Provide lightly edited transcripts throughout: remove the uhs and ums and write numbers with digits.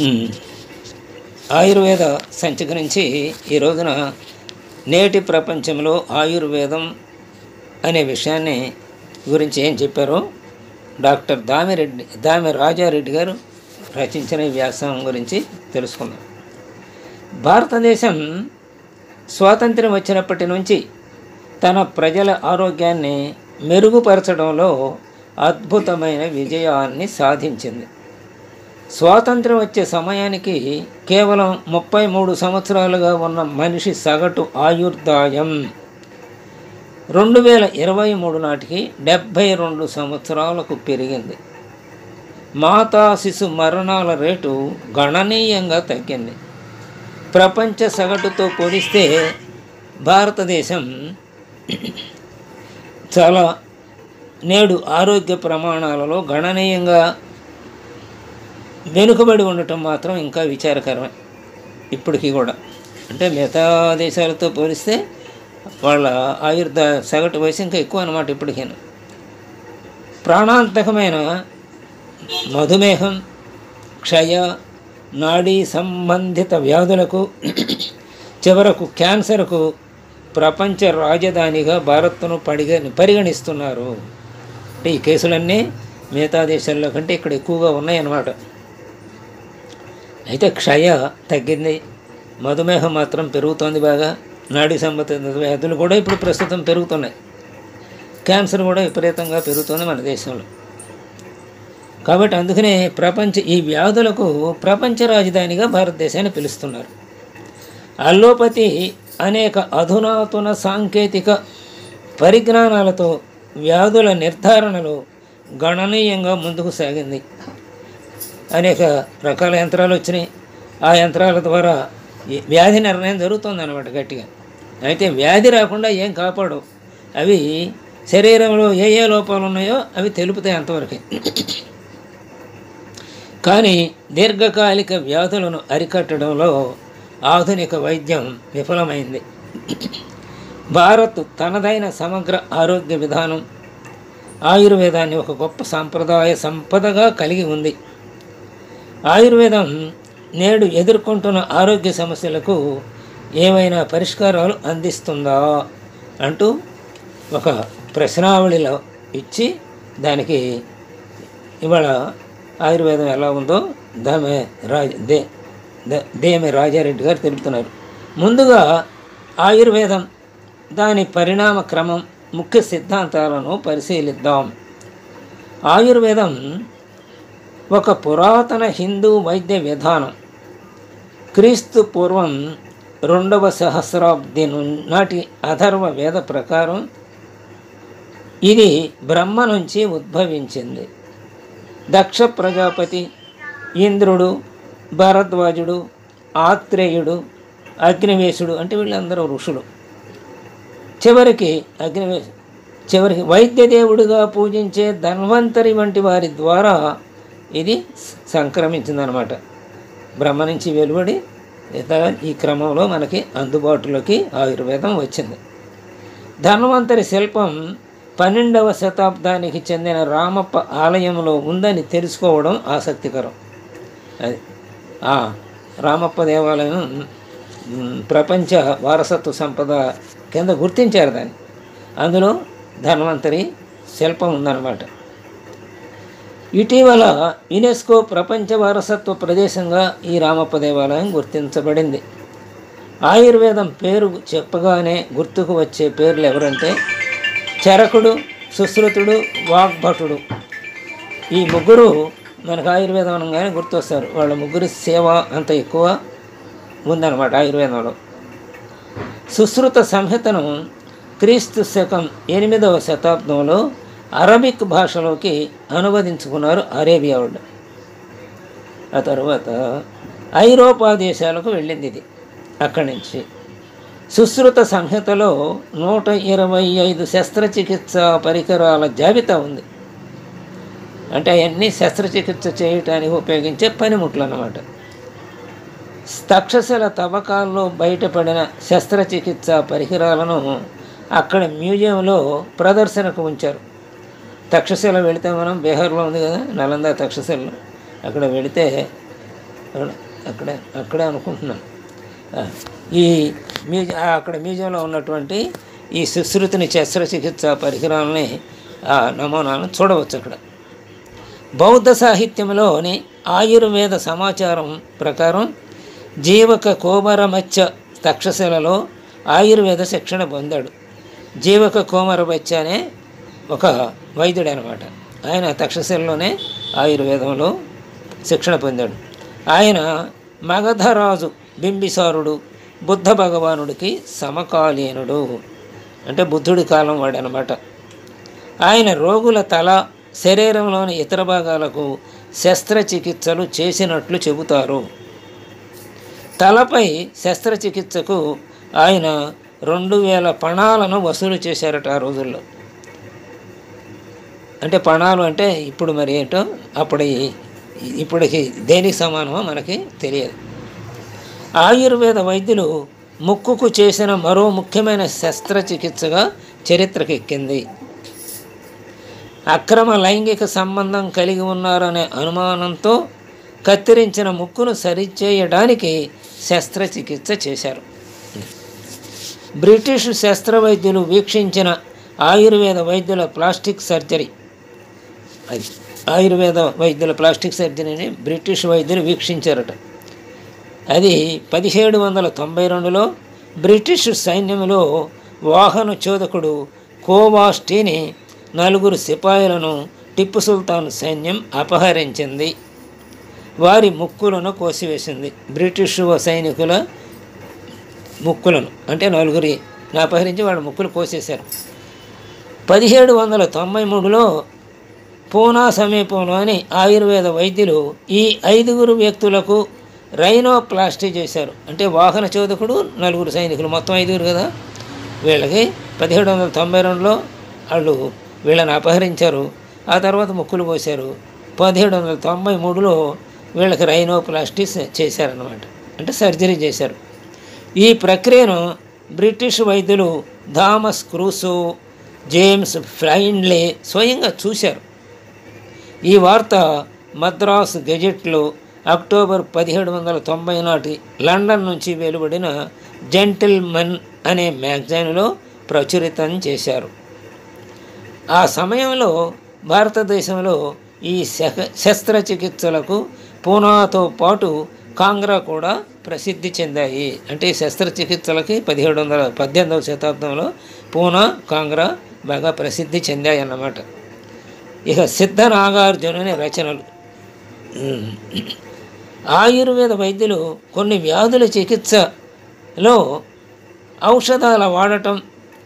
ఉమ్, ఆయుర్వేద సంచి గురించి ఈ రోజున నేటి ప్రపంచంలో ఆయుర్వేదం అనే విషయాన్ని గురించి ఏం చెప్పారో డాక్టర్ దామి రాజారెడ్డి గారు రచించిన ఈ వ్యాసం గురించి తెలుసుకుందాం. భారతదేశం స్వాతంత్ర్యం వచ్చినప్పటి నుంచి తన ప్రజల ఆరోగ్యాన్ని మెరుగుపరచడంలో అద్భుతమైన విజయాన్ని సాధించింది. స్వాతంత్ర్యం వచ్చే సమయానికి కేవలం 33 సంవత్సరాలుగా ఉన్న మనిషి సగటు ఆయుర్దాయం 2023 నాటికి 72 సంవత్సరాలకు పెరిగింది. మాతా శిశు మరణాల రేటు గణనీయంగా తగ్గింది. ప్రపంచ సగటుతో పోలిస్తే భారతదేశం చాలా నేడు ఆరోగ్య ప్రమాణాలలో గణనీయంగా వెనుకబడి ఉండటం మాత్రం ఇంకా విచారకరమే ఇప్పటికీ కూడా. అంటే మిగతా దేశాలతో పోలిస్తే వాళ్ళ సగటు వయసు ఇంకా ఎక్కువ అన్నమాట ఇప్పటికైనా. ప్రాణాంతకమైన మధుమేహం, క్షయ, నాడీ సంబంధిత వ్యాధులకు చివరకు క్యాన్సర్కు ప్రపంచ రాజధానిగా భారత్ను పరిగణిస్తున్నారు. అంటే ఈ కేసులన్నీ మిగతా దేశాల్లో కంటే ఇక్కడ ఎక్కువగా ఉన్నాయన్నమాట. అయితే క్షయ తగ్గింది, మధుమేహం మాత్రం పెరుగుతోంది బాగా. నాడీ సంబంధిత వ్యాధులు కూడా ఇప్పుడు ప్రస్తుతం పెరుగుతున్నాయి. క్యాన్సర్ కూడా విపరీతంగా పెరుగుతుంది మన దేశంలో. కాబట్టి అందుకనే ఈ వ్యాధులకు ప్రపంచ రాజధానిగా భారతదేశాన్ని పిలుస్తున్నారు. అల్లోపతి అనేక అధునాతన సాంకేతిక పరిజ్ఞానాలతో వ్యాధుల నిర్ధారణలో గణనీయంగా ముందుకు సాగింది. అనేక రకాల యంత్రాలు వచ్చినాయి. ఆ యంత్రాల ద్వారా వ్యాధి నిర్ణయం జరుగుతుందన్నమాట గట్టిగా. అయితే వ్యాధి రాకుండా ఏం కాపాడవు, అవి శరీరంలో ఏ లోపాలు ఉన్నాయో అవి తెలుపుతాయి అంతవరకే. కానీ దీర్ఘకాలిక వ్యాధులను అరికట్టడంలో ఆధునిక వైద్యం విఫలమైంది. భారత్ తనదైన సమగ్ర ఆరోగ్య విధానం ఆయుర్వేదాన్ని ఒక గొప్ప సాంప్రదాయ సంపదగా కలిగి ఉంది. ఆయుర్వేదం నేడు ఎదుర్కొంటున్న ఆరోగ్య సమస్యలకు ఏమైనా పరిష్కారాలు అందిస్తుందా అంటూ ఒక ప్రశ్నావళిలో ఇచ్చి దానికి ఇవాళ ఆయుర్వేదం ఎలా ఉందో దేమి రాజారెడ్డి గారు తెలుపుతున్నారు. ముందుగా ఆయుర్వేదం, దాని పరిణామ క్రమం, ముఖ్య సిద్ధాంతాలను పరిశీలిద్దాం. ఆయుర్వేదం ఒక పురాతన హిందూ వైద్య విధానం. క్రీస్తు పూర్వం 2వ సహస్రాబ్ది నాటి అథర్వ వేద ప్రకారం ఇది బ్రహ్మ నుంచి ఉద్భవించింది. దక్ష ప్రజాపతి, ఇంద్రుడు, భరద్వాజుడు, ఆత్రేయుడు, అగ్నివేశుడు అంటే వీళ్ళందరూ ఋషులు. చివరికి వైద్యదేవుడిగా పూజించే ధన్వంతరి వంటి వారి ద్వారా ఇది సంక్రమించిందనమాట. బ్రహ్మ నుంచి వెలువడి ఈ క్రమంలో మనకి అందుబాటులోకి ఆయుర్వేదం వచ్చింది. ధన్వంతరి శిల్పం 12వ శతాబ్దానికి చెందిన రామప్ప ఆలయంలో ఉందని తెలుసుకోవడం ఆసక్తికరం. అది రామప్ప దేవాలయం ప్రపంచ వారసత్వ సంపద కింద గుర్తించారు దాన్ని. అందులో ధన్వంతరి శిల్పం ఉందన్నమాట. ఇటీవల యునెస్కో ప్రపంచ వారసత్వ ప్రదేశంగా ఈ రామప్ప దేవాలయం గుర్తించబడింది. ఆయుర్వేదం పేరు చెప్పగానే గుర్తుకు వచ్చే పేర్లు ఎవరంటే చరకుడు, సుశ్రుతుడు, వాగ్భటుడు. ఈ ముగ్గురు మనకు ఆయుర్వేదం అనగానే గుర్తొస్తారు. వాళ్ళ ముగ్గురి సేవ అంత ఎక్కువ ఉందన్నమాట ఆయుర్వేదంలో. సుశ్రుత సంహితను క్రీస్తు శకం 8వ శతాబ్దంలో అరబిక్ భాషలోకి అనువదించుకున్నారు అరేబియా వాళ్ళు. ఆ తర్వాత ఐరోపా దేశాలకు వెళ్ళింది ఇది. అక్కడి నుంచి సుశ్రుత సంహితలో 125 శస్త్రచికిత్స పరికరాల జాబితా ఉంది. అంటే అవన్నీ శస్త్రచికిత్స చేయటానికి ఉపయోగించే పనిముట్లు అన్నమాట. తక్షశిల తవ్వకాల్లో బయటపడిన శస్త్రచికిత్స పరికరాలను అక్కడ మ్యూజియంలో ప్రదర్శనకు ఉంచారు. తక్షశిల వెళితే మనం బీహార్లో ఉంది కదా, నలంద తక్షశిలలో, అక్కడ వెళితే అక్కడే అక్కడే అనుకుంటున్నాను. ఈ అక్కడ మ్యూజియంలో ఉన్నటువంటి ఈ సుశ్రుతిని శస్త్రచికిత్స పరికరాలని నమూనాలను చూడవచ్చు. అక్కడ బౌద్ధ సాహిత్యంలోని ఆయుర్వేద సమాచారం ప్రకారం జీవక కోమరమత్స్య తక్షశిలలో ఆయుర్వేద శిక్షణ పొందాడు. జీవక కోమరమత్స్య అనే ఒక వైద్యుడు అనమాట. ఆయన తక్షశిలలోనే ఆయుర్వేదంలో శిక్షణ పొందాడు. ఆయన మగధరాజు బింబిసారుడు బుద్ధ భగవానుడికి సమకాలీనుడు, అంటే బుద్ధుడి కాలం వాడు అనమాట. ఆయన రోగుల తల, శరీరంలోని ఇతర భాగాలకు శస్త్రచికిత్సలు చేసినట్లు చెబుతారు. తలపై శస్త్రచికిత్సకు ఆయన 2000 పణాలను వసూలు చేశారట ఆ రోజుల్లో. అంటే పణాలు అంటే ఇప్పుడు మరి ఏంటో ఇప్పటికి దేనికి సమానమో మనకి తెలియదు. ఆయుర్వేద వైద్యులు ముక్కుకు చేసిన మరో ముఖ్యమైన శస్త్రచికిత్సగా చరిత్రకెక్కింది. అక్రమ లైంగిక సంబంధం కలిగి ఉన్నారనే అనుమానంతో కత్తిరించిన ముక్కును సరిచేయడానికి శస్త్రచికిత్స చేశారు. బ్రిటిష్ శస్త్రవైద్యులు వీక్షించిన ఆయుర్వేద వైద్యుల ప్లాస్టిక్ సర్జరీ, ఆయుర్వేద వైద్యుల ప్లాస్టిక్ సర్జరీని బ్రిటిష్ వైద్యులు వీక్షించారట. అది 1792లో బ్రిటిష్ సైన్యంలో వాహన చోదకుడు కోవాస్టీని 4 సిపాయిలను టిప్పు సుల్తాన్ సైన్యం అపహరించింది. వారి ముక్కులను కోసివేసింది. బ్రిటిష్ సైనికుల ముక్కులను, అంటే 4 అపహరించి వాళ్ళ ముక్కులు కోసేశారు. 1793లో పూనా సమీపంలోని ఆయుర్వేద వైద్యులు ఈ 5 వ్యక్తులకు రైనోప్లాస్టీ చేశారు. అంటే వాహన చోదకుడు, 4 సైనికులు, మొత్తం 5 కదా. వీళ్ళకి 1792లో వాళ్ళు వీళ్ళని అపహరించారు. ఆ తర్వాత ముక్కులు కోశారు. 1793లో వీళ్ళకి రైనోప్లాస్టీ చేశారన్నమాట, అంటే సర్జరీ చేశారు. ఈ ప్రక్రియను బ్రిటిష్ వైద్యులు థామస్ క్రూసో, జేమ్స్ ఫ్రైన్లే స్వయంగా చూశారు. ఈ వార్త మద్రాసు గెజెట్లో అక్టోబర్ 1790 నాటి లండన్ నుంచి వెలువడిన జెంటిల్మన్ అనే మ్యాగజైన్లో ప్రచురితం చేశారు. ఆ సమయంలో భారతదేశంలో ఈ శస్త్రచికిత్సలకు పూనాతో పాటు కాంగ్రా కూడా ప్రసిద్ధి చెందాయి. అంటే శస్త్రచికిత్సలకి 18వ శతాబ్దంలో పూనా, కాంగ్రా బాగా ప్రసిద్ధి చెందాయి అన్నమాట. ఇక సిద్ధ నాగార్జునుని రచనలు. ఆయుర్వేద వైద్యులు కొన్ని వ్యాధుల చికిత్సలో ఔషధాల వాడటం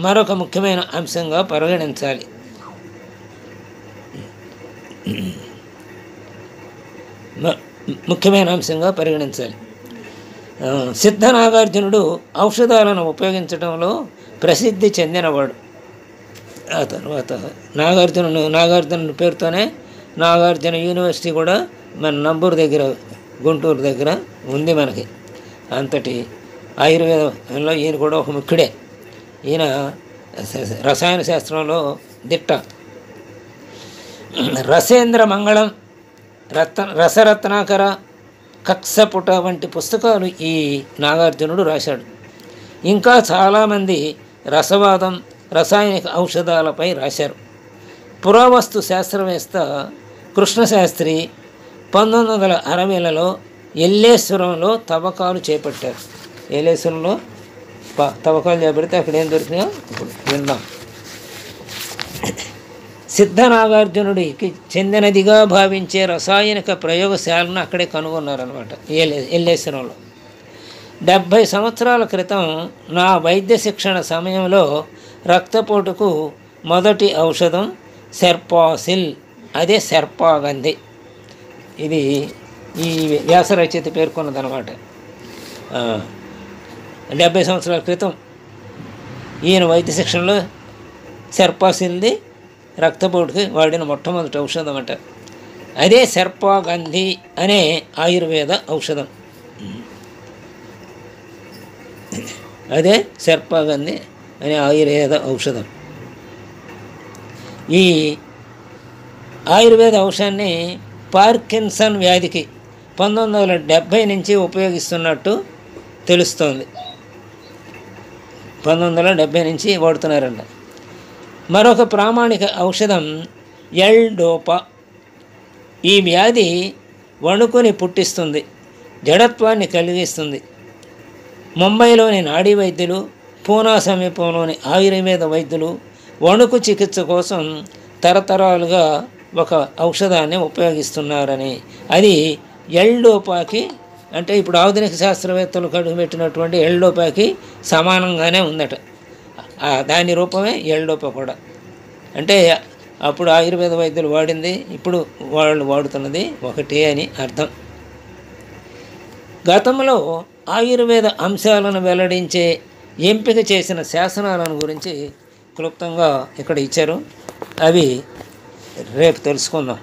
మరొక ముఖ్యమైన అంశంగా పరిగణించాలి. సిద్ధ నాగార్జునుడు ఔషధాలను ఉపయోగించడంలో ప్రసిద్ధి చెందినవాడు. ఆ తర్వాత నాగార్జున పేరుతోనే నాగార్జున యూనివర్సిటీ కూడా మన నంబూరు దగ్గర, గుంటూరు దగ్గర ఉంది మనకి. అంతటి ఆయుర్వేదంలో ఈయన కూడా ఒక ముఖ్యుడే. ఈయన రసాయన శాస్త్రంలో దిట్ట. రసేంద్ర మంగళం, రసరత్నాకర, కక్సపుట వంటి పుస్తకాలు ఈ నాగార్జునుడు రాశాడు. ఇంకా చాలామంది రసవాదం, రసాయనిక ఔషధాలపై రాశారు. పురావస్తు శాస్త్రవేత్త కృష్ణశాస్త్రి 1960లలో ఎల్లేశ్వరంలో తవ్వకాలు చేపట్టారు. ఎల్లేశ్వరంలో తవ్వకాలు చేపడితే అక్కడ ఏం దొరికినాయో ఇప్పుడు విందాం. సిద్ధ నాగార్జునుడికి చెందినదిగా భావించే రసాయనిక ప్రయోగశాలను అక్కడే కనుగొన్నారనమాట, ఎల్లేశ్వరంలో. 70 సంవత్సరాల క్రితం నా వైద్య శిక్షణ సమయంలో రక్తపోటుకు మొదటి ఔషధం సెర్పాసిల్, అదే సెర్పాగంధి. ఇది ఈ వ్యాస రచయిత పేర్కొన్నదనమాట. 70 సంవత్సరాల క్రితం ఈయన వైద్య శిక్షణలో సెర్పాసిల్ది రక్తపోటుకి వాడిన మొట్టమొదటి ఔషధం అంట. అదే సెర్పాగంధి అనే ఆయుర్వేద ఔషధం. అదే సెర్పాగంధి అనే ఆయుర్వేద ఔషధం. ఈ ఆయుర్వేద ఔషధాన్ని పార్కిన్సన్ వ్యాధికి 1970 నుంచి ఉపయోగిస్తున్నట్టు తెలుస్తోంది. 1970 నుంచి వాడుతున్నారంట. మరొక ప్రామాణిక ఔషధం ఎల్-డోపా. ఈ వ్యాధి వణుకుని పుట్టిస్తుంది, జడత్వాన్ని కలిగిస్తుంది. ముంబైలోని నాడీ వైద్యులు, పూనా సమీపంలోని ఆయుర్వేద వైద్యులు వణుకు చికిత్స కోసం తరతరాలుగా ఒక ఔషధాన్ని ఉపయోగిస్తున్నారని, అది ఎల్-డోపాకి అంటే ఇప్పుడు ఆధునిక శాస్త్రవేత్తలు కడుగుపెట్టినటువంటి ఎల్-డోపాకి సమానంగానే ఉందట. దాని రూపమే ఎల్-డోపా కూడా. అంటే అప్పుడు ఆయుర్వేద వైద్యులు వాడింది, ఇప్పుడు వాళ్ళు వాడుతున్నది ఒకటే అని అర్థం. గతంలో ఆయుర్వేద అంశాలను వెల్లడించే ఎంపిక చేసిన శాసనాలను గురించి క్లుప్తంగా ఇక్కడ ఇచ్చారు. అవి రేపు తెలుసుకుందాం.